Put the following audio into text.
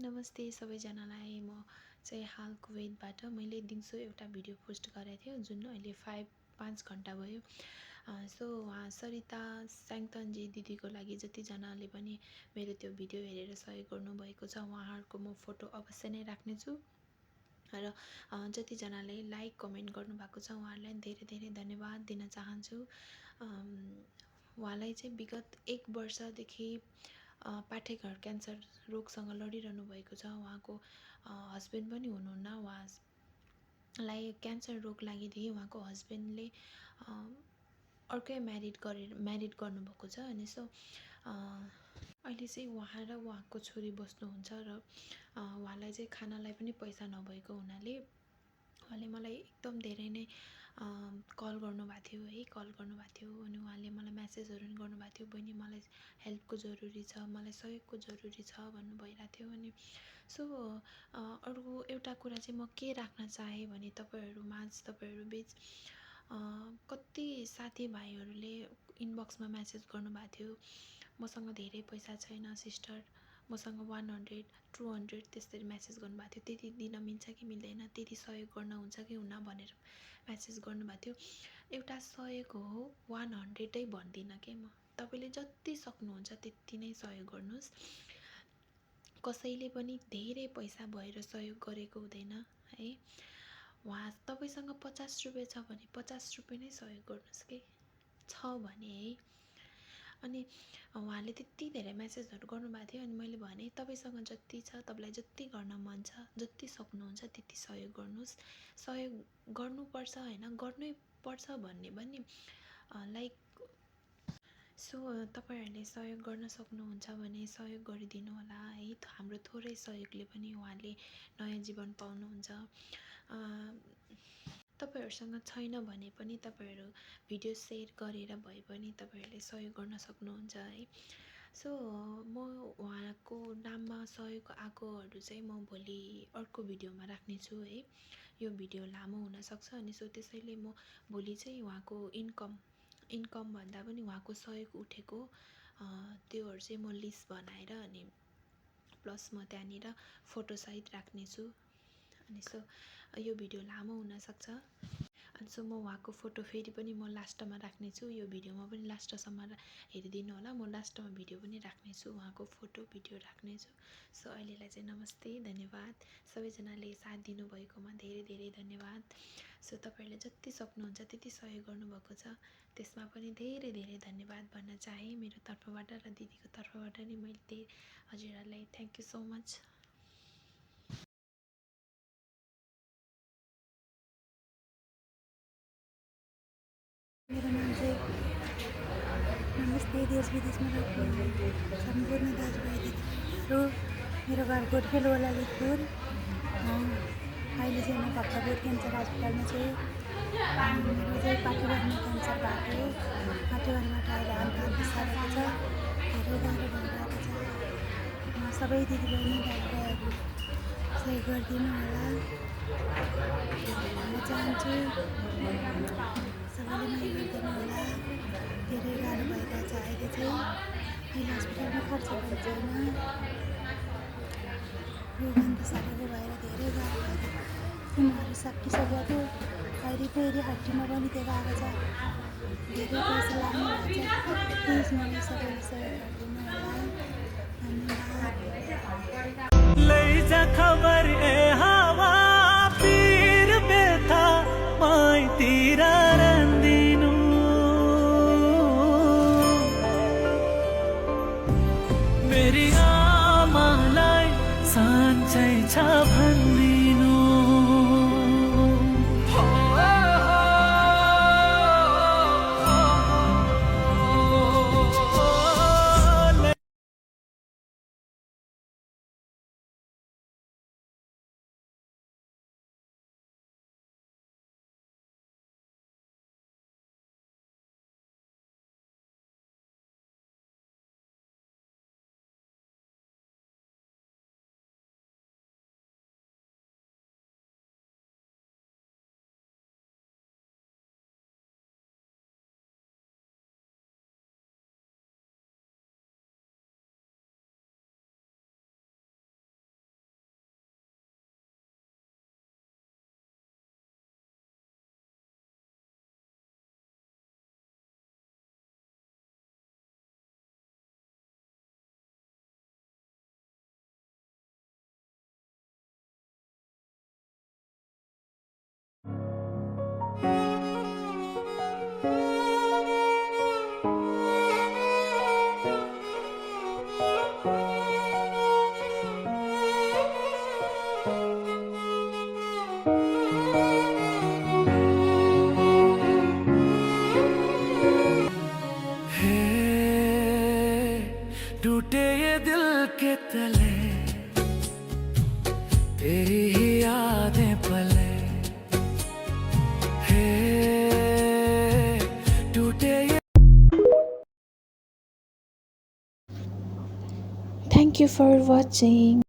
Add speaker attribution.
Speaker 1: नमस्ते सबैजनालाई। म चाहिँ हाल कुवेतबाट मैले दिउँसो एउटा भिडियो पोस्ट गरेको थियो जुन अहिले 5 घण्टा भयो। सो उहाँ सरिता स्याङथनजी दिदीको लागि जतिजनाले पनि मेरो त्यो भिडियो हेरेर सहयोग गर्नुभएको छ उहाँहरूको म फोटो अवश्य नै राख्नेछु र जतिजनाले लाइक कमेन्ट गर्नुभएको छ उहाँहरूलाई धेरै धेरै धन्यवाद दिन चाहन्छु। उहाँलाई चाहिँ विगत 1 वर्षदेखि पाठेघर क्यान्सर रोगसँग लडिरहनु भएको छ। उहाँको हस्बेन्ड पनि हुनुहुन्न। उहाँलाई क्यान्सर रोग लागिदिए उहाँको हस्बेन्डले अर्कै म्यारिड गर्नुभएको छ। अनि सो अहिले चाहिँ उहाँ र उहाँको छोरी बस्नुहुन्छ र उहाँलाई चाहिँ खानालाई पनि पैसा नभएको हुनाले उहाँले मलाई एकदम धेरै नै कल गर्नुभएको थियो अनि उहाँले मलाई मेसेजहरू पनि गर्नुभएको थियो, बहिनी मलाई हेल्पको जरुरी छ, मलाई सहयोगको जरुरी छ भन्नु भइरहेको थियो। अनि सो अर्को एउटा कुरा चाहिँ म के राख्न चाहेँ भने तपाईँहरू बीच कति साथीभाइहरूले इनबक्समा मेसेज गर्नुभएको थियो, मसँग धेरै पैसा छैन सिस्टर, मसँग 100 200 त्यसरी मेसेज गर्नुभएको थियो, त्यति दिन मिल्छ कि मिल्दैन, त्यति सहयोग गर्न हुन्छ कि हुन्न भनेर मेसेज गर्नुभएको थियो। एउटा सहयोग हो 100 भन्दिनँ के म, तपाईँले जति सक्नुहुन्छ त्यति नै सहयोग गर्नुहोस्। कसैले पनि धेरै पैसा भएर सहयोग गरेको हुँदैन है। तपाईँसँग 50 रुपियाँ छ भने 50 रुपियाँ नै सहयोग गर्नुहोस् के छ भने है। अनि उहाँले त्यति धेरै मेसेजहरू गर्नुभएको थियो। अनि मैले भने तपाईँसँग जति छ, तपाईँलाई जति गर्न मन छ, जति सक्नुहुन्छ त्यति सहयोग गर्नुहोस्। सहयोग गर्नुपर्छ होइन, गर्नै पर्छ भन्ने पनि लाइक सो तपाईँहरूले सहयोग गर्न सक्नुहुन्छ भने सहयोग गरिदिनु होला है। हाम्रो थोरै सहयोगले पनि उहाँले नयाँ जीवन पाउनुहुन्छ। तपाईँहरूसँग छैन भने पनि तपाईँहरू भिडियो सेयर गरेर भए पनि तपाईँहरूले सहयोग गर्न सक्नुहुन्छ है। सो म उहाँको नाममा सहयोग आएकोहरू चाहिँ म भोलि अर्को भिडियोमा राख्नेछु है। यो भिडियो लामो हुनसक्छ। अनि सो त्यसैले म भोलि चाहिँ उहाँको इन्कम भन्दा पनि उहाँको सहयोग उठेको त्योहरू चाहिँ म लिस्ट बनाएर अनि प्लस म त्यहाँनिर फोटोसहित राख्नेछु। अनि सो यो भिडियो लामो हुनसक्छ। अनि सो म उहाँको फोटो फेरि पनि म लास्टमा राख्नेछु। यो भिडियोमा पनि लास्टसम्म हेरिदिनु होला। म लास्टमा भिडियो पनि राख्नेछु, उहाँको फोटो भिडियो राख्नेछु। सो अहिलेलाई चाहिँ नमस्ते, धन्यवाद। सबैजनाले साथ दिनुभएकोमा धेरै धेरै धन्यवाद। सो तपाईँहरूले जति सक्नुहुन्छ त्यति सहयोग गर्नुभएको छ, त्यसमा पनि धेरै धेरै धन्यवाद भन्न चाहेँ मेरो तर्फबाट र दिदीको तर्फबाट नि। मैले हजुरहरूलाई थ्याङ्क यू सो मच।
Speaker 2: मेरो नाम चाहिँ नमस्ते देश विदेशमा रहने सम्पूर्ण दाजुभाइ दिदीबहिनीहरू। मेरो घर गोठखेलवाला ललितपुर। अहिले चाहिँ म भक्तपुर क्यान्सर हस्पिटलमा चाहिँ मेरो चाहिँ पाठेघरमा क्यान्सर भएको, पाठेघरबाट अहिले अन्त सारेको छ, धेरै गाह्रो भइरहेको छ। सबै दिदीबहिनी दाजुभाइहरू सहयोग गरिदिनु होला भन्न चाहन्छु। सबैले माया गरिदिनु होला। धेरै गाह्रो भइरहेछ अहिले चाहिँ। अहिले हस्पिटलमा खर्च पनि छैन, रोग अन्त सारेको भएर धेरै गाह्रो भयो। तिमीहरू सकिसक्यो थियो, अहिले फेरि हड्डीमा पनि त्यो गएको छ, धेरै पैसा लाग्नु भएको छ। प्लिज मलाई सबैले सहयोग गरिदिनु होला, धन्यवाद।
Speaker 3: लैजा खबर ए हावा पीर बेथा माइतिर रन्दिनु, मेरी आमालाई साँच्चै छ भन्दिनु। तेरी ही यादें पले हे टूटे ये
Speaker 1: Thank you for watching.